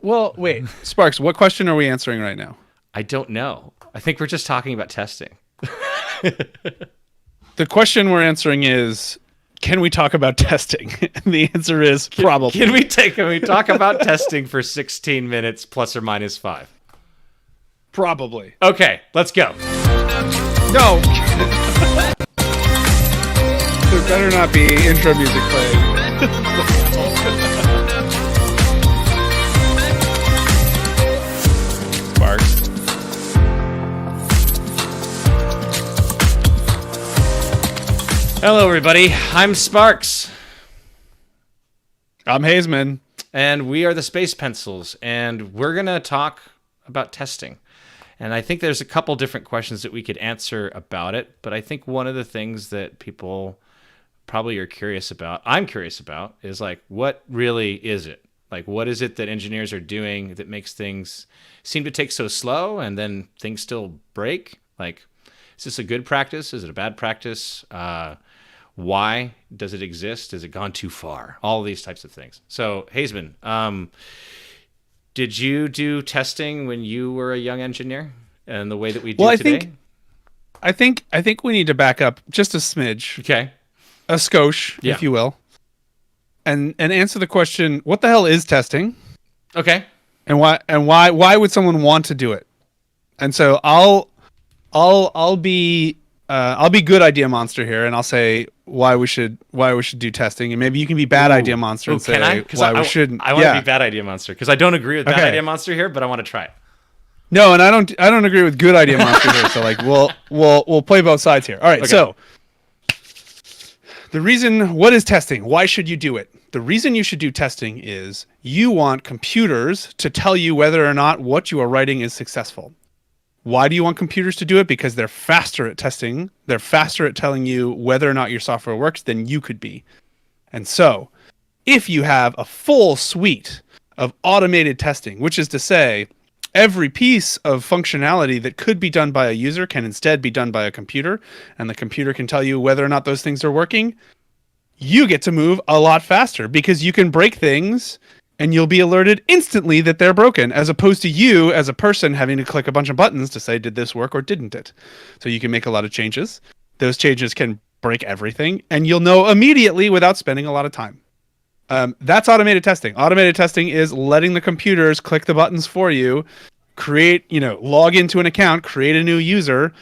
Well, wait, Sparks, what question are we answering right now? I don't know. I think we're just talking about testing. The question we're answering is, can we talk about testing? And the answer is probably. Can we talk about testing for 16 minutes plus or minus 5? Probably. Okay, let's go. No. There better not be intro music playing. Sparks. Hello, everybody. I'm Sparks. I'm Hazeman. And we are the Space Pencils. And we're going to talk about testing. And I think there's a couple different questions that we could answer about it. But I think one of the things that people probably are curious about, I'm curious about, is like, what really is it? Like, what is it that engineers are doing that makes things seem to take so slow and then things still break? Like, is this a good practice? Is it a bad practice? Why does it exist? Has it gone too far? All of these types of things. So, Hazeman, did you do testing when you were a young engineer and the way that we do today? I think we need to back up just a smidge, Okay. a skosh, Yeah. if you will, and answer the question: what the hell is testing, Okay. and why would someone want to do it? And so I'll be good idea monster here, and I'll say why we should do testing, and maybe you can be bad idea monster and can I? say 'Cause why we shouldn't. I want to be bad idea monster because I don't agree with bad Okay. idea monster here, but I want to try it. No, and I don't agree with good idea monster here. So like we'll play both sides here. All right. Okay. So the reason, what is testing? Why should you do it? The reason you should do testing is you want computers to tell you whether or not what you are writing is successful. Why do you want computers to do it? Because they're faster at testing. They're faster at telling you whether or not your software works than you could be. And so, if you have a full suite of automated testing, which is to say, every piece of functionality that could be done by a user can instead be done by a computer, and the computer can tell you whether or not those things are working, you get to move a lot faster because you can break things and you'll be alerted instantly that they're broken, as opposed to you as a person having to click a bunch of buttons to say, did this work or didn't it? So you can make a lot of changes. Those changes can break everything, and you'll know immediately without spending a lot of time. That's automated testing. Automated testing is letting the computers click the buttons for you, log into an account, create a new user,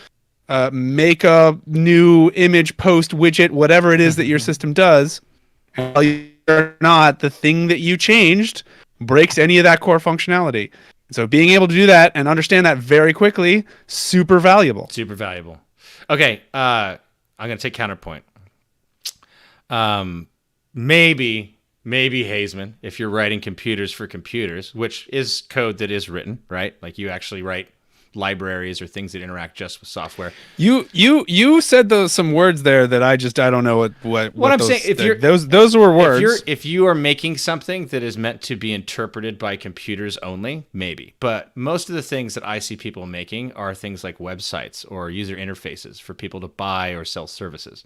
make a new image post widget, whatever it is that your system does, and whether or not the thing that you changed breaks any of that core functionality. So being able to do that and understand that very quickly, super valuable. Super valuable. Okay. I'm going to take counterpoint. Maybe Hazeman, if you're writing computers for computers, which is code that is written, right? Like you actually write libraries or things that interact just with software. You said some words there that I don't know what I'm those, saying. If those were words. If you are making something that is meant to be interpreted by computers only, maybe. But most of the things that I see people making are things like websites or user interfaces for people to buy or sell services.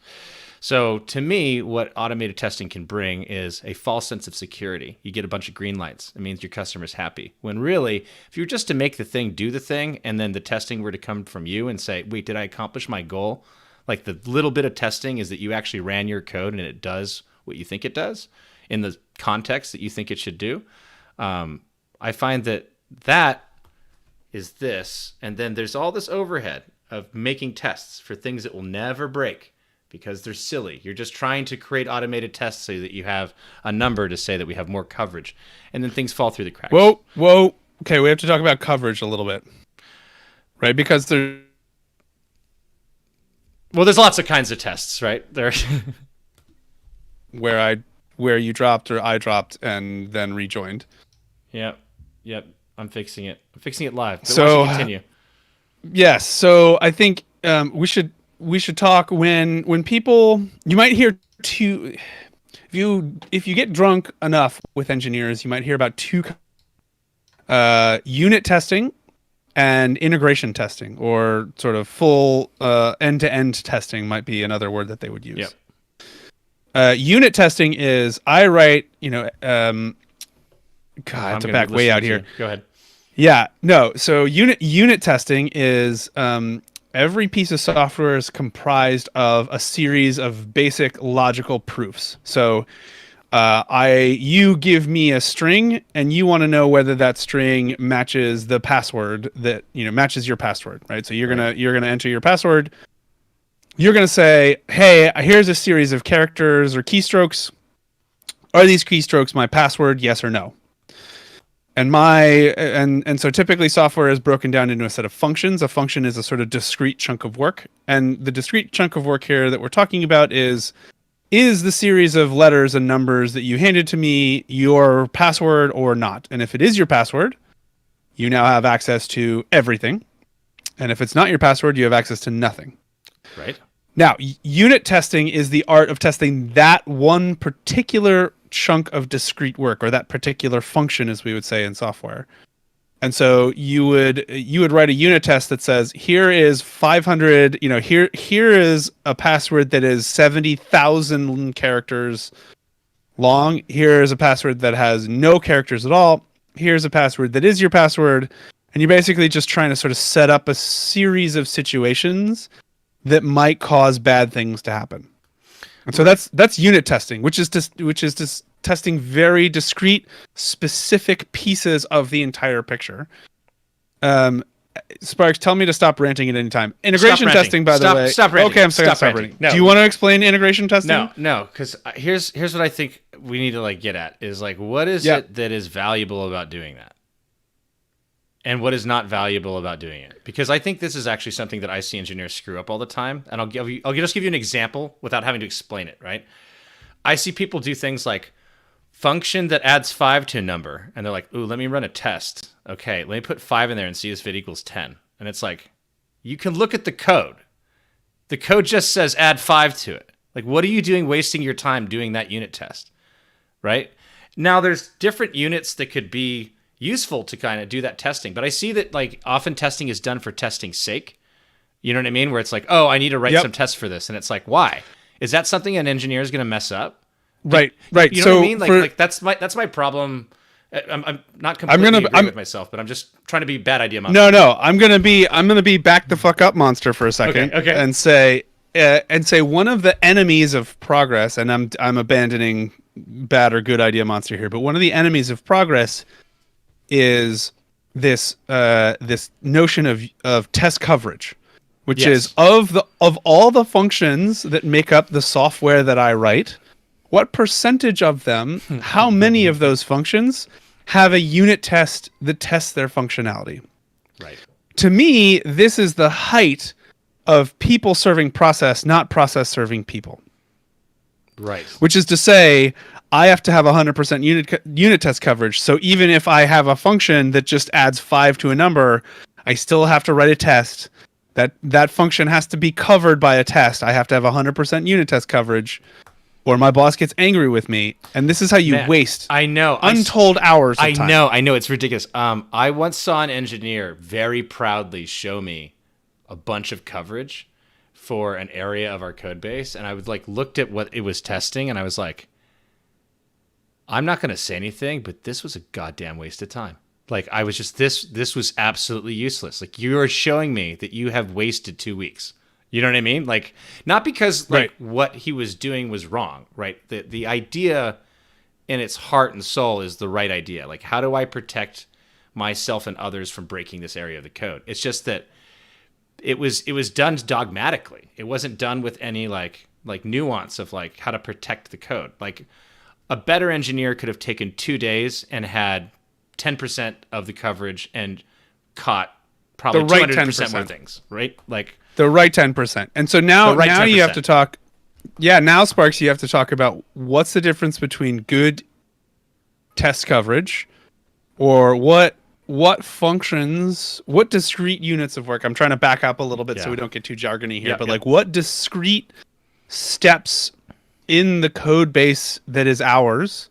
So to me, what automated testing can bring is a false sense of security. You get a bunch of green lights. It means your customer's happy. When really, if you were just to make the thing do the thing, and then the testing were to come from you and say, wait, did I accomplish my goal? Like the little bit of testing is that you actually ran your code and it does what you think it does in the context that you think it should do. I find that is this. And then there's all this overhead of making tests for things that will never break, because they're silly. You're just trying to create automated tests so that you have a number to say that we have more coverage. And then things fall through the cracks. Whoa. Okay, we have to talk about coverage a little bit. Right? Because there's lots of kinds of tests, right? There where you dropped or I dropped and then rejoined. Yep. I'm fixing it. I'm fixing it live. But So why don't you continue? Yes. So I think we should talk when people, you might hear two. If you get drunk enough with engineers, you might hear about two unit testing and integration testing, or sort of full end-to-end testing might be another word that they would use. Yep. Unit testing is I write God, I I'm have to gonna back be way out listening here. to you. Go ahead. Yeah, no. So unit testing is every piece of software is comprised of a series of basic logical proofs. So you give me a string, and you want to know whether that string matches the password that matches your password, right? So you're gonna enter your password. You're gonna say, hey, here's a series of characters or keystrokes. Are these keystrokes my password? Yes or no? And so typically software is broken down into a set of functions. A function is a sort of discrete chunk of work, and the discrete chunk of work here that we're talking about is the series of letters and numbers that you handed to me your password or not? And if it is your password, you now have access to everything. And if it's not your password, you have access to nothing. Right. Now, unit testing is the art of testing that one particular chunk of discrete work, or that particular function, as we would say in software. And so you would write a unit test that says, here is 500, here is a password that is 70,000 characters long. Here is a password that has no characters at all. Here's a password that is your password. And you're basically just trying to sort of set up a series of situations that might cause bad things to happen. And so that's unit testing, which is just testing very discrete, specific pieces of the entire picture. Sparks, tell me to stop ranting at any time. Integration testing, by the way. Stop ranting. Okay, I'm sorry. Stop ranting. No. Do you want to explain integration testing? No, because here's what I think we need to get at is what is it that is valuable about doing that, and what is not valuable about doing it? Because I think this is actually something that IC engineers screw up all the time, and I'll just give you an example without having to explain it. Right? I see people do things like function that adds 5 to a number, and they're like, ooh, let me run a test. Okay, let me put 5 in there and see if it equals 10. And it's like, you can look at the code. The code just says add 5 to it. What are you doing wasting your time doing that unit test? Right? Now, there's different units that could be useful to kind of do that testing, but I see that often testing is done for testing's sake. You know what I mean? Where it's like, oh, I need to write some tests for this. And it's like, why? Is that something an engineer is going to mess up? Right. You know what I mean? That's my problem. I'm not completely agree with myself, but I'm just trying to be bad idea monster. No. I'm gonna be back the fuck up monster for a second. Okay. And say one of the enemies of progress, and I'm abandoning bad or good idea monster here, but one of the enemies of progress is this notion of test coverage, which is of all the functions that make up the software that I write, what percentage of them, how many of those functions have a unit test that tests their functionality? Right. To me, this is the height of people serving process, not process serving people. Right. Which is to say, I have to have 100% unit test coverage. So even if I have a function that just adds 5 to a number, I still have to write a test. That function has to be covered by a test. I have to have 100% unit test coverage, or my boss gets angry with me. And this is how you waste untold hours of time. I know. It's ridiculous. I once saw an engineer very proudly show me a bunch of coverage for an area of our code base. And I was looked at what it was testing, and I was like, I'm not going to say anything, but this was a goddamn waste of time. I was just, this was absolutely useless. You are showing me that you have wasted 2 weeks. You know what I mean? Not because what he was doing was wrong, right? The idea in its heart and soul is the right idea. How do I protect myself and others from breaking this area of the code? It's just that it was done dogmatically. It wasn't done with any nuance of how to protect the code. A better engineer could have taken 2 days and had 10% of the coverage and caught probably 200% more things, right? The right 10%. And so now you have to talk. Yeah, now Sparks, you have to talk about what's the difference between good test coverage, or what functions, what discrete units of work. I'm trying to back up a little bit so we don't get too jargony here, but what discrete steps in the code base that is ours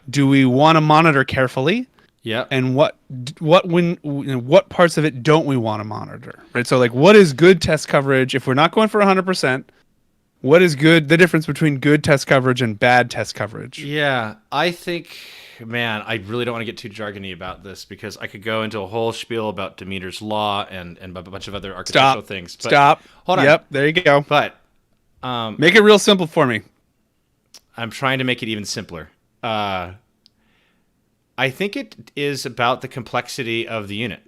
do we want to monitor carefully? Yeah. And what parts of it don't we want to monitor? Right? So what is good test coverage if we're not going for 100%? What is the difference between good test coverage and bad test coverage? Yeah, I think man, I really don't want to get too jargony about this because I could go into a whole spiel about Demeter's law and a bunch of other architectural things. But Stop. Hold on. Yep, there you go. But Make it real simple for me. I'm trying to make it even simpler. I think it is about the complexity of the unit.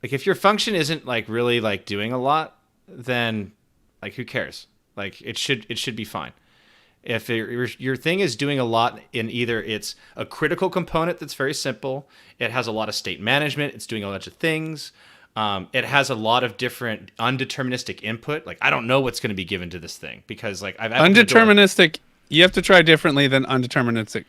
Like if your function isn't like really like doing a lot, then like who cares? Like it should be fine. If your thing is doing a lot in either it's a critical component that's very simple, it has a lot of state management, it's doing a bunch of things, it has a lot of different undeterministic input. Like I don't know what's going to be given to this thing because like I've Undeterministic. You have to try differently than undeterministic.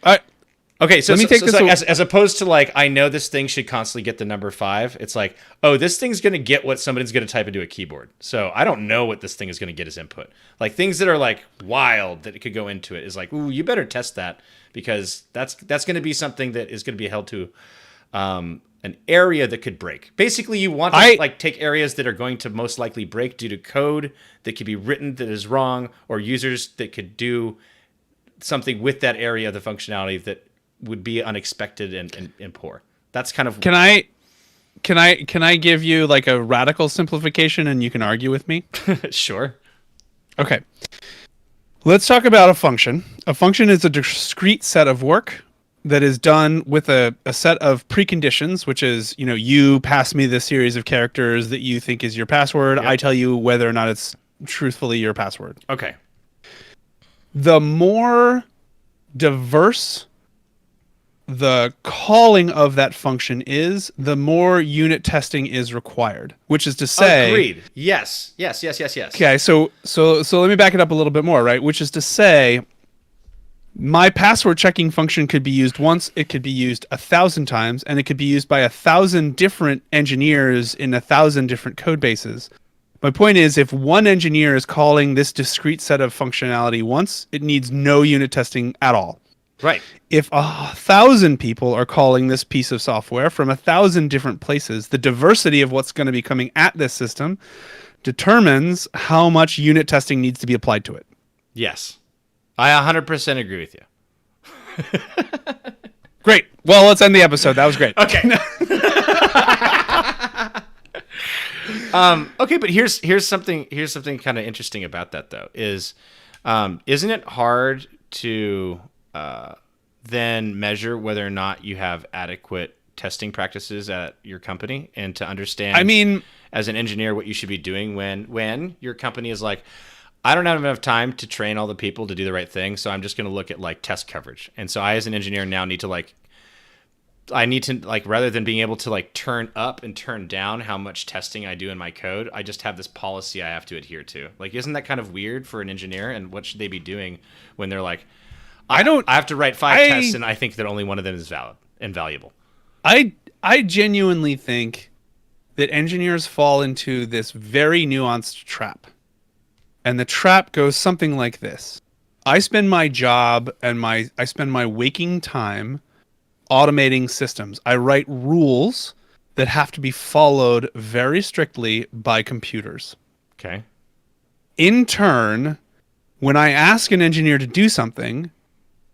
Okay, so let me take this like, as opposed to like I know this thing should constantly get the number 5. It's like, oh, this thing's going to get what somebody's going to type into a keyboard. So I don't know what this thing is going to get as input. Like things that are like wild that it could go into it is like, ooh, you better test that because that's going to be something that is going to be held to an area that could break. Basically, you want to like take areas that are going to most likely break due to code that could be written that is wrong or users that could do something with that area of the functionality that would be unexpected and poor. That's kind of... Can I give you like a radical simplification and you can argue with me? Sure. Okay. Let's talk about a function. A function is a discrete set of work that is done with a set of preconditions, which is, you pass me this series of characters that you think is your password. Yep. I tell you whether or not it's truthfully your password. Okay. The more diverse the calling of that function is, the more unit testing is required, which is to say... Agreed. Yes. Okay, so let me back it up a little bit more, right? Which is to say, my password checking function could be used once, it could be used 1,000 times, and it could be used by 1,000 different engineers in 1,000 different code bases. My point is, if one engineer is calling this discrete set of functionality once, it needs no unit testing at all. Right. If 1,000 people are calling this piece of software from 1,000 different places, the diversity of what's going to be coming at this system determines how much unit testing needs to be applied to it. Yes. I 100% agree with you. Great. Well, let's end the episode. That was great. Okay. Okay, but here's something kind of interesting about that though. Isn't it hard to then measure whether or not you have adequate testing practices at your company and to understand as an engineer what you should be doing when your company is like, I don't have enough time to train all the people to do the right thing, so I'm just going to look at like test coverage. And so I as an engineer now need to rather than being able to like turn up and turn down how much testing I do in my code, I just have this policy I have to adhere to. Like, isn't that kind of weird for an engineer? And what should they be doing when they're like, I have to write 5 tests and I think that only one of them is valid and valuable. I genuinely think that engineers fall into this very nuanced trap. And the trap goes something like this. I spend my job and I spend my waking time automating systems. I write rules that have to be followed very strictly by computers. Okay. In turn, when I ask an engineer to do something,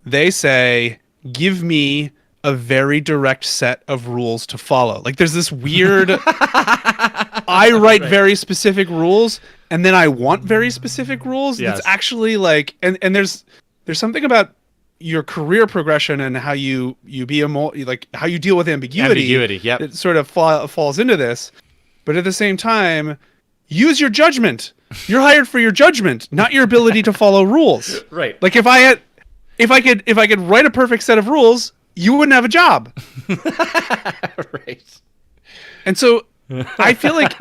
they say, give me a very direct set of rules to follow. Like there's this weird, I write very specific rules and then I want very specific rules. Yes. It's actually like, and there's something about your career progression and how you be how you deal with ambiguity. Yep. It sort of falls into this. But at the same time, use your judgment. You're hired for your judgment, not your ability to follow rules. Right. Like if I could write a perfect set of rules, you wouldn't have a job. Right. And so I feel like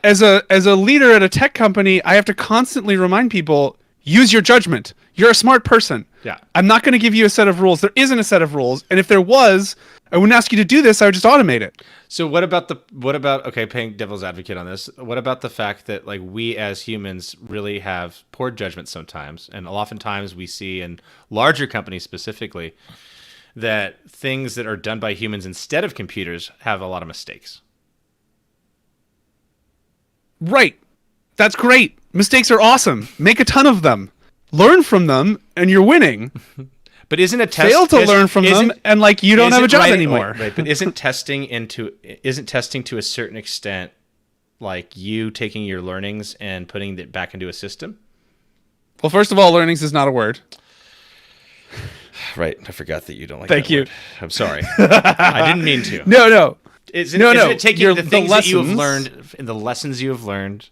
as a leader at a tech company, I have to constantly remind people, use your judgment. You're a smart person. Yeah. I'm not going to give you a set of rules. There isn't a set of rules. And if there was, I wouldn't ask you to do this. I would just automate it. So what about okay, playing devil's advocate on this, what about the fact that like we as humans really have poor judgment sometimes, and oftentimes we see in larger companies specifically that things that are done by humans instead of computers have a lot of mistakes. Right. That's great. Mistakes are awesome. Make a ton of them. Learn from them, and you're winning. But isn't a test fail to learn from them, and like you don't have a job anymore. Right, but isn't testing to a certain extent like you taking your learnings and putting it back into a system? Well, first of all, learnings is not a word. Right, I forgot that you don't like. Thank that you. word. I'm sorry. I didn't mean to. No. Isn't it taking the things that you have learned, the lessons you have learned,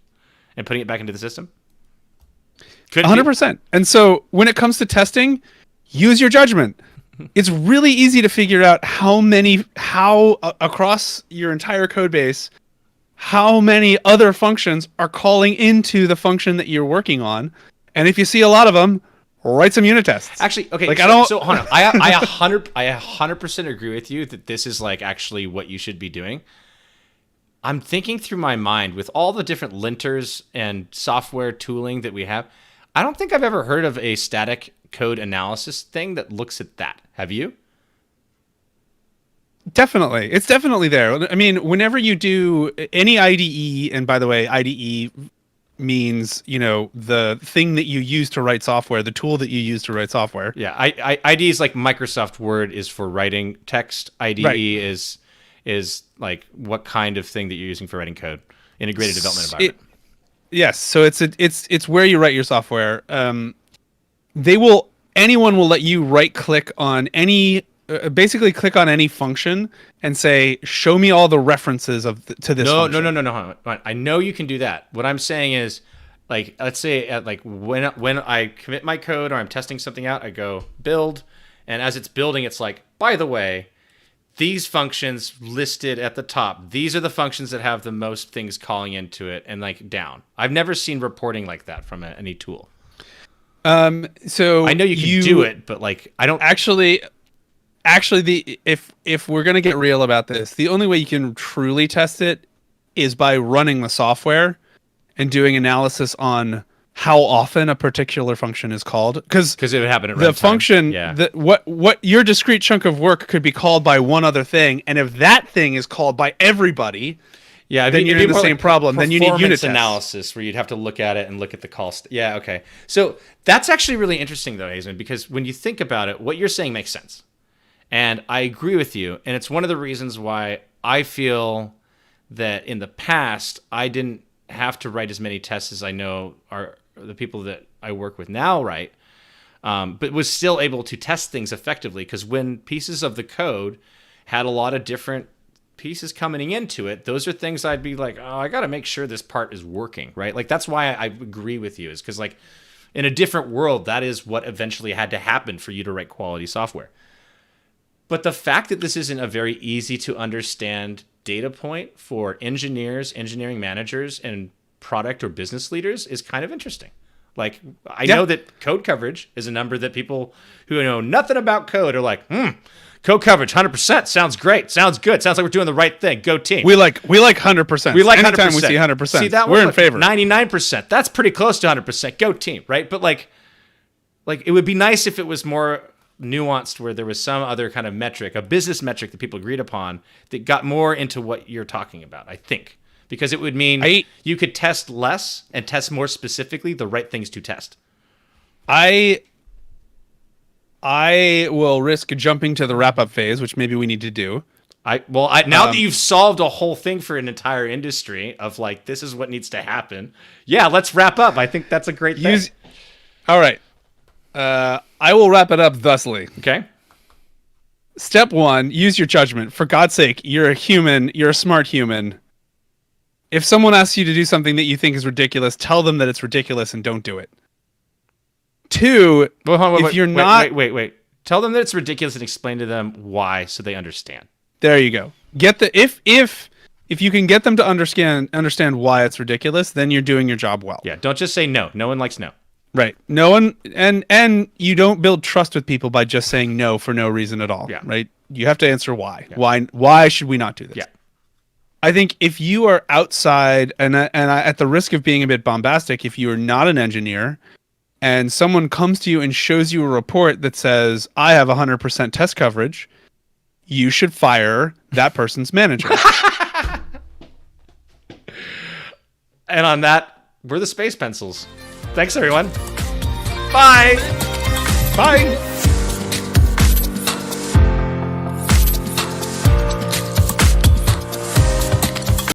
and putting it back into the system? 100%. And so when it comes to testing, use your judgment. It's really easy to figure out how across your entire code base, how many other functions are calling into the function that you're working on. And if you see a lot of them, write some unit tests. Actually, okay. Like, so hold on. I 100% agree with you that this is like actually what you should be doing. I'm thinking through my mind with all the different linters and software tooling that we have. I don't think I've ever heard of a static code analysis thing that looks at that. Have you? Definitely. It's definitely there. I mean, whenever you do any IDE, and by the way, IDE means, the thing that you use to write software, the tool that you use to write software. Yeah, IDE is like Microsoft Word is for writing text. IDE right. is like what kind of thing that you're using for writing code, integrated development environment. Yes, so it's where you write your software. Anyone will let you right click on basically click on any function and say, show me all the references to this function. No. I know you can do that. What I'm saying is, like, let's say when I commit my code or I'm testing something out, I go build, and as it's building, it's like, by the way, these functions listed at the top, these are the functions that have the most things calling into it, and like down. I've never seen reporting like that from any tool. So I know you can do it, but like I don't actually if we're gonna get real about this, the only way you can truly test it is by running the software and doing analysis on how often a particular function is called, because it would happen at the runtime. function, yeah. What your discrete chunk of work could be called by one other thing, and if that thing is called by everybody, then you're in the same problem. Then you need unit tests. Analysis where you'd have to look at it and look at the call. Yeah, okay. So that's actually really interesting though, Hazen, because when you think about it, what you're saying makes sense, and I agree with you. And it's one of the reasons why I feel that in the past I didn't have to write as many tests as I know are the people that I work with now write, but was still able to test things effectively, because when pieces of the code had a lot of different pieces coming into it, those are things I'd be like, oh, I got to make sure this part is working, right? Like that's why I agree with you, is because like in a different world, that is what eventually had to happen for you to write quality software. But the fact that this isn't a very easy to understand data point for engineers, engineering managers, and product or business leaders is kind of interesting. Like, I know that code coverage is a number that people who know nothing about code are like, code coverage, 100%, sounds great, sounds good, sounds like we're doing the right thing, go team. We like 100%. We like 100%. Anytime we see 100%, see, that we're in favor. 99%, that's pretty close to 100%, go team, right? But like it would be nice if it was more nuanced, where there was some other kind of metric, a business metric that people agreed upon that got more into what you're talking about, I think. Because it would mean you could test less and test more specifically the right things to test. I will risk jumping to the wrap-up phase, which maybe we need to do. Now that you've solved a whole thing for an entire industry of like, this is what needs to happen. Yeah, let's wrap up. I think that's a great thing. All right. I will wrap it up thusly. Okay. Step 1, use your judgment. For God's sake, you're a human. You're a smart human. If someone asks you to do something that you think is ridiculous, tell them that it's ridiculous and don't do it. 2, wait. Tell them that it's ridiculous and explain to them why, so they understand. There you go. If you can get them to understand why it's ridiculous, then you're doing your job well. Yeah, don't just say no. No one likes no. Right. No one, and you don't build trust with people by just saying no for no reason at all. Yeah. Right. You have to answer why. Yeah. Why should we not do this? Yeah. I think if you are outside, and at the risk of being a bit bombastic, if you are not an engineer, and someone comes to you and shows you a report that says, I have 100% test coverage, you should fire that person's manager. And on that, we're the Space Pencils. Thanks, everyone. Bye. Bye.